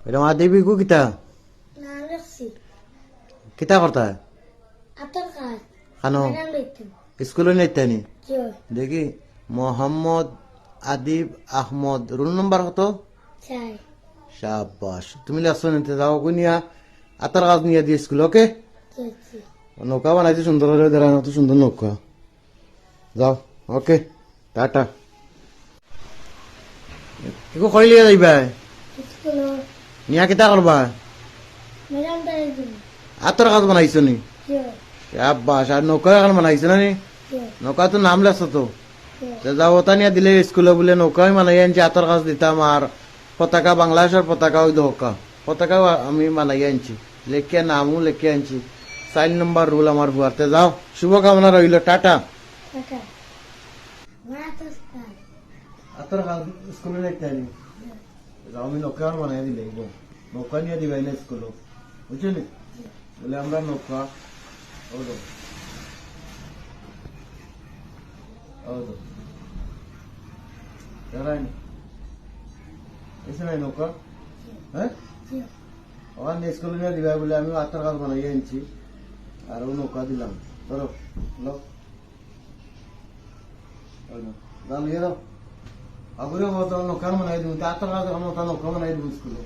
এটা মা দেবী গু কিতা না লেখছি কিতা করতা আতর কাজ খানো নাম লিখতাম স্কুলে নেতানি জিও দেখি মোহাম্মদ আদিব আহমদ রোল নম্বর কত চাই শাবাশ তুমি লেখছো নিতে যাও নিয়া আতার কাজ নিয়ে দিয়ে স্কুল ওকে চেয়েছি নৌকা বানাইছে সুন্দর করে দাঁড়ান অত সুন্দর নৌকা যাও ওকে টাটা একো কইলিয়া যাইবা স্কুল নিয়া কিতা করবা ম্যাডাম দাঁড়িয়ে দিন আতর কাজ বানাইছো নি জিও শাবাশ আর নৌকা এখন বানাইছো না নি জিও নৌকা তো নাম লেখছো তো জিও যাও ওটা নিয়ে দিলে স্কুলে বলে নৌকাই মানাই আনছি আতর কাজ দিতাম আর পতাকা বাংলাদেশের পতাকা ওই দোকা পতাকাও আমি মানাই আনছি লেখে নামও লেখে আনছি 4 নম্বর রুল আমার বুয়ারতে যাও শুভকামনা রইল টাটা টাটা মাথা স্কাই আতর কাজ স্কুলে লেখতে আনি যাও আমি নৌকা বানাই দিলে নৌকা নিয়ে দিবাই না স্কুলে বুঝছো নি বলে আমরা নৌকা হৌদো হৌদো দাঁড়ায়নি এসে নাই নৌকা হ্যাঁ জিও আমার স্কুলে নিয়ে দিবা বলে আমি আতর কাজ বানাই আনছি আর ও নৌকা দিলাম ধরো লো দাও লিয়ে দাও আগুরে মতো নৌকা বানাই দিব আতর কাজ মতো নৌকা বানাই দিব স্কুলে